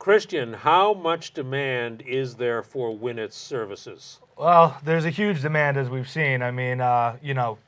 Christian, how much demand is there for WinIt's services? Well, there's a huge demand, as we've seen. I mean,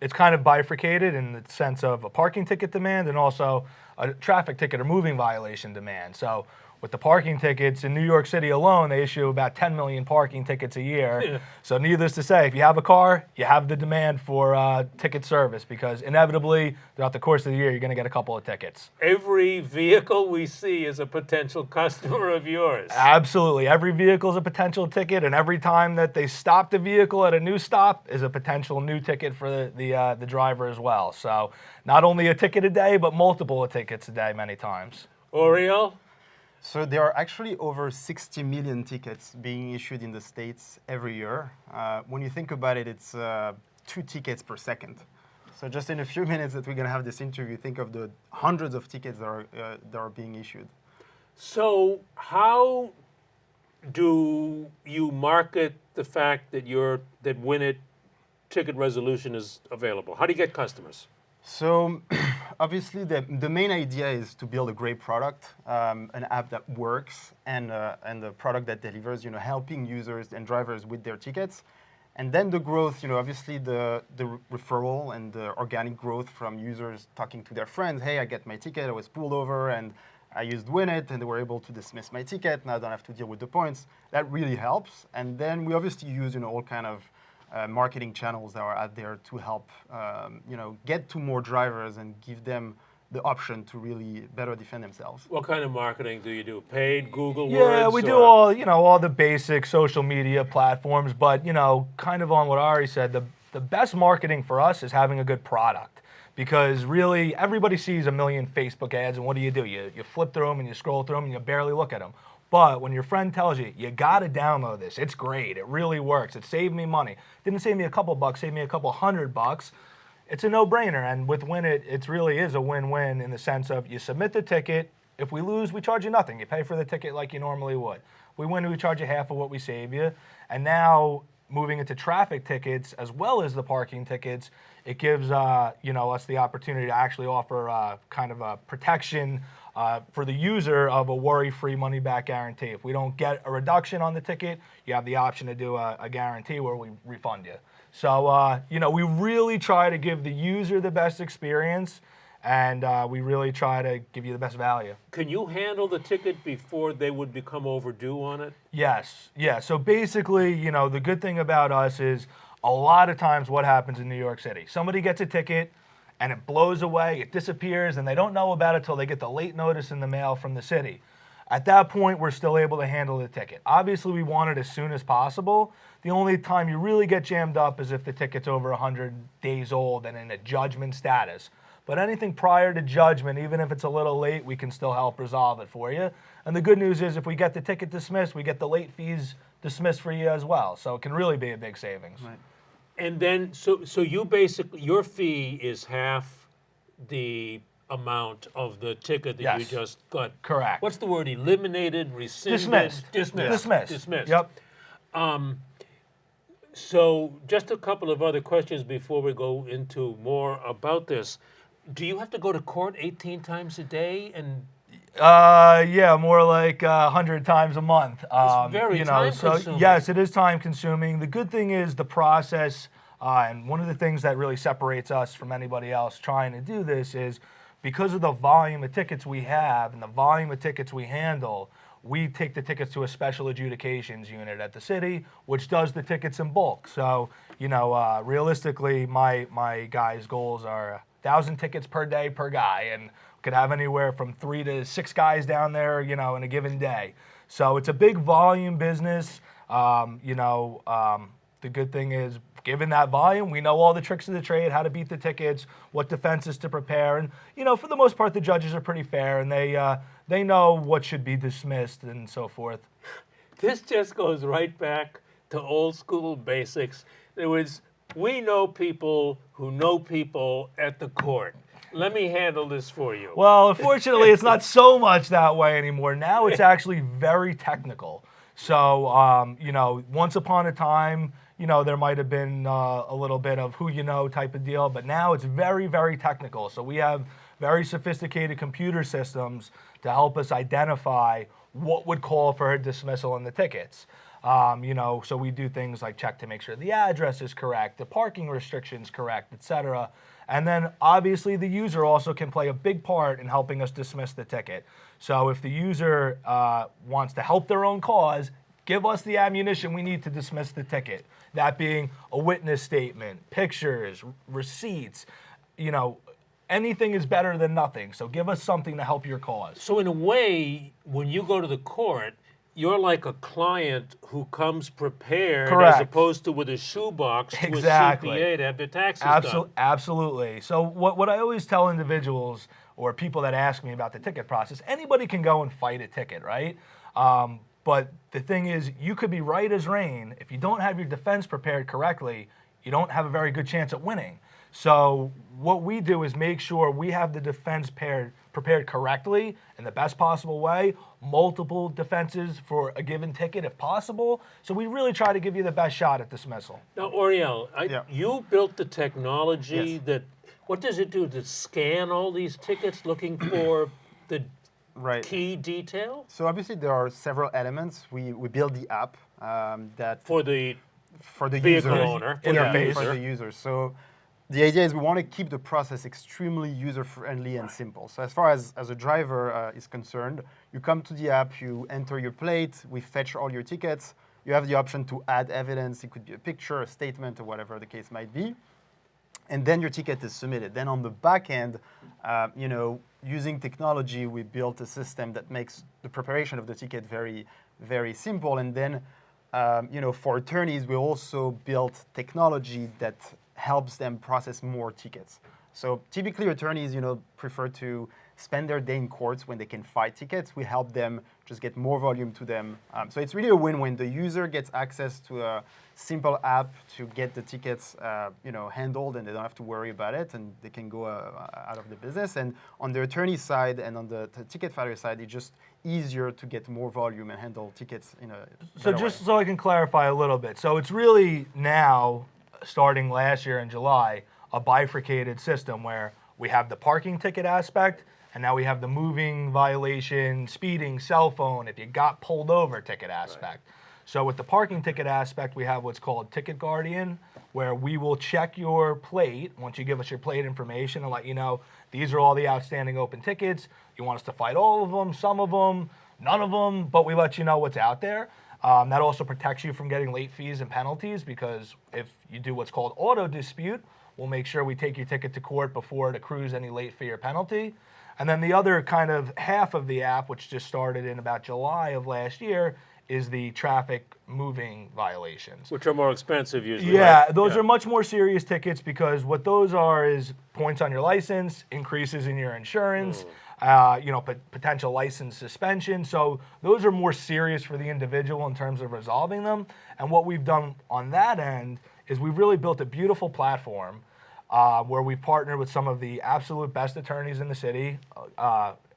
it's kind of bifurcated in the sense of a parking ticket demand and also a traffic ticket or moving violation demand. So with the parking tickets in New York City alone, they issue about 10 million parking tickets a year. Yeah. So needless to say, if you have a car, you have the demand for ticket service because inevitably throughout the course of the year, you're going to get a couple of tickets. Every vehicle we see is a potential customer of yours. Absolutely. Every vehicle is a potential ticket, and every time that they stop the vehicle at a new stop is a potential new ticket for the driver as well. So not only a ticket a day, but multiple tickets a day many times. Oriel? So there are actually over 60 million tickets being issued in the States every year. When you think about it, it's 2 tickets per second. So just in a few minutes that we're going to have this interview, think of the hundreds of tickets that are being issued. So how do you market the fact that that WinIt ticket resolution is available? How do you get customers? So obviously the main idea is to build a great product, an app that works and a product that delivers, helping users and drivers with their tickets. And then the growth, obviously the referral and the organic growth from users talking to their friends. Hey, I get my ticket, I was pulled over and I used WinIt and they were able to dismiss my ticket. Now I don't have to deal with the points. That really helps. And then we obviously use, all kind of marketing channels that are out there to help, get to more drivers and give them the option to really better defend themselves. What kind of marketing do you do? Paid, Google Yeah, words? we do all the basic social media platforms, but kind of on what Ari said, the best marketing for us is having a good product. Because really, everybody sees a million Facebook ads, and what do? You flip through them and you scroll through them and you barely look at them. But when your friend tells you, you gotta download this, it's great, it really works, it saved me money. Didn't save me a couple bucks, saved me a couple $100. It's a no-brainer, and with WinIt, it really is a win-win in the sense of you submit the ticket, if we lose, we charge you nothing. You pay for the ticket like you normally would. If we win, we charge you half of what we save you. And now, moving into traffic tickets as well as the parking tickets, it gives us the opportunity to actually offer kind of a protection for the user of a worry-free money-back guarantee. If we don't get a reduction on the ticket, you have the option to do a guarantee where we refund you. So, we really try to give the user the best experience, and we really try to give you the best value. Can you handle the ticket before they would become overdue on it? Yes. Yeah. So basically, the good thing about us is a lot of times what happens in New York City, somebody gets a ticket, and it blows away, it disappears, and they don't know about it till they get the late notice in the mail from the city. At that point, we're still able to handle the ticket. Obviously, we want it as soon as possible. The only time you really get jammed up is if the ticket's over 100 days old and in a judgment status. But anything prior to judgment, even if it's a little late, we can still help resolve it for you. And the good news is if we get the ticket dismissed, we get the late fees dismissed for you as well. So it can really be a big savings. Right. And then, so you basically, your fee is half the amount of the ticket that you Yes. just got. Correct. What's the word? Eliminated, rescinded? Dismissed. Dismissed. Dismissed. Yep. So just a couple of other questions before we go into more about this. Do you have to go to court 18 times a day? And Yeah, more like 100 times a month. It's very time so consuming. yes, it is time consuming. The good thing is the process, and one of the things that really separates us from anybody else trying to do this is because of the volume of tickets we have and the volume of tickets we handle, we take the tickets to a special adjudications unit at the city, which does the tickets in bulk. So, realistically, my guys' goals are 1,000 tickets per day per guy, and could have anywhere from 3 to 6 guys down there, in a given day. So it's a big volume business. The good thing is, given that volume, we know all the tricks of the trade, how to beat the tickets, what defenses to prepare, and for the most part, the judges are pretty fair, and they know what should be dismissed and so forth. this just goes right back to old school basics. We know people who know people at the court. Let me handle this for you. Well, unfortunately, it's not so much that way anymore. Now it's actually very technical. So, once upon a time, there might have been a little bit of who you know type of deal, but now it's very, very technical. So we have very sophisticated computer systems to help us identify what would call for a dismissal in the tickets. So we do things like check to make sure the address is correct, the parking restrictions correct, etc. And then obviously the user also can play a big part in helping us dismiss the ticket. So if the user wants to help their own cause, give us the ammunition we need to dismiss the ticket. That being a witness statement, pictures, receipts, anything is better than nothing. So give us something to help your cause. So in a way, when you go to the court, you're like a client who comes prepared Correct. as opposed to with a shoebox to Exactly. a CPA to have their taxes done. Absolutely. So what I always tell individuals or people that ask me about the ticket process, anybody can go and fight a ticket, right? But the thing is, you could be right as rain. If you don't have your defense prepared correctly, you don't have a very good chance at winning. So what we do is make sure we have the defense prepared correctly in the best possible way, multiple defenses for a given ticket if possible. So we really try to give you the best shot at dismissal. Now, Oriel, Yeah. you built the technology Yes. that, what does it do? To scan all these tickets looking for the Right. key detail? So obviously there are several elements. We build the app that For the for the vehicle user owner, for the interface for user. the user. So the idea is we want to keep the process extremely user-friendly and simple. So as far as a driver is concerned, you come to the app, you enter your plate, we fetch all your tickets. You have the option to add evidence. It could be a picture, a statement, or whatever the case might be. And then your ticket is submitted. Then on the back end, using technology, we built a system that makes the preparation of the ticket very, very simple. And then, for attorneys, we also built technology that helps them process more tickets. So typically attorneys, prefer to spend their day in courts when they can fight tickets. We help them just get more volume to them. So it's really a win-win. The user gets access to a simple app to get the tickets, handled, and they don't have to worry about it, and they can go out of the business. And on the attorney side and on the ticket filer side, it's just easier to get more volume and handle tickets in a So better just way. so I can clarify a little bit. So it's really now, starting last year in July, a bifurcated system where we have the parking ticket aspect, and now we have the moving violation, speeding, cell phone, if you got pulled over ticket aspect. So with the parking ticket aspect, we have what's called Ticket Guardian, where we will check your plate once you give us your plate information and let you know these are all the outstanding open tickets. You want us to fight all of them, some of them, none of them, but we let you know what's out there. That also protects you from getting late fees and penalties, because if you do what's called auto dispute, we'll make sure we take your ticket to court before it accrues any late fee or penalty. And then the other kind of half of the app, which just started in about July of last year, is the traffic moving violations. Which are more expensive usually. Yeah, right? those are much more serious tickets, because what those are is points on your license, increases in your insurance, potential license suspension. So those are more serious for the individual in terms of resolving them. And what we've done on that end is we've really built a beautiful platform where we've partnered with some of the absolute best attorneys in the city.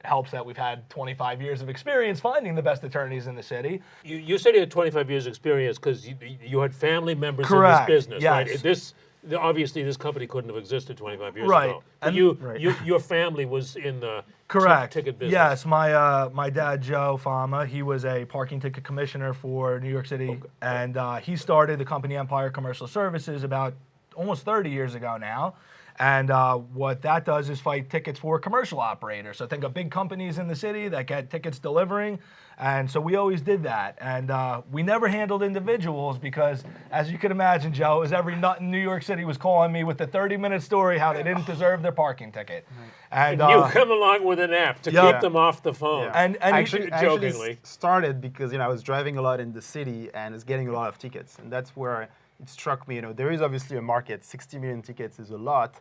Helps that we've had 25 years of experience finding the best attorneys in the city. You said you had 25 years experience because you had family members Correct, in this business, yes. right? Obviously, this company couldn't have existed 25 years Right, ago. But and- your family was in the Correct. ticket business. Yes, my dad, Joe Fama, he was a parking ticket commissioner for New York City, and he started the company Empire Commercial Services about almost 30 years ago now. And what that does is fight tickets for commercial operators. So think of big companies in the city that get tickets delivering. And so we always did that. And we never handled individuals because, as you can imagine, Joe, it was every nut in New York City was calling me with the 30-minute story how they didn't deserve their parking ticket. And You come along with an app to Yeah. keep them off the phone. Yeah. And actually jokingly. started because I was driving a lot in the city and was getting a lot of tickets, and that's where it struck me. There is obviously a market. 60 million tickets is a lot.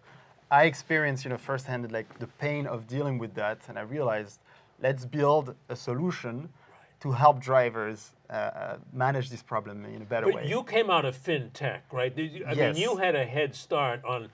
I experienced firsthand like the pain of dealing with that, and I realized let's build a solution to help drivers manage this problem in a better But way. you came out of fintech, right? I mean, Yes. you had a head start on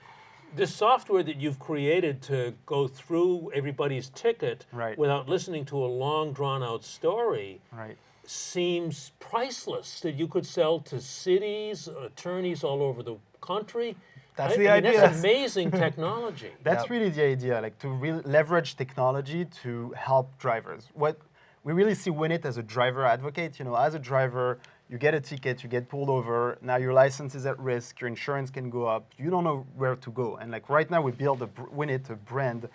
the software that you've created to go through everybody's ticket Right. without listening to a long, drawn-out story. Right. seems priceless that you could sell to cities, attorneys all over the country. That's the I mean, idea. that's amazing technology. That's Yep. really the idea, like to leverage technology to help drivers. What we really see WinIt as a driver advocate. You know, as a driver, you get a ticket, you get pulled over. Now your license is at risk, your insurance can go up. You don't know where to go. And like right now, we build WinIt, a brand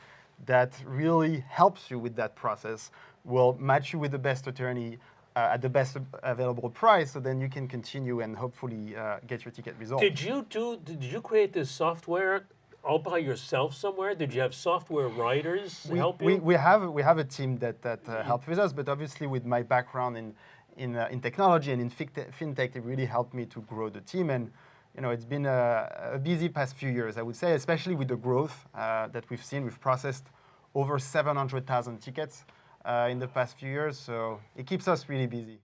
that really helps you with that process. Will match you with the best attorney at the best available price, so then you can continue and hopefully get your ticket resolved. Did you create this software all by yourself somewhere? Did you have software writers help you? We have a team that helped with us, but obviously with my background in technology and in fintech, it really helped me to grow the team. And you know, it's been a busy past few years, I would say, especially with the growth that we've seen. We've processed over 700,000 tickets in the past few years, so it keeps us really busy.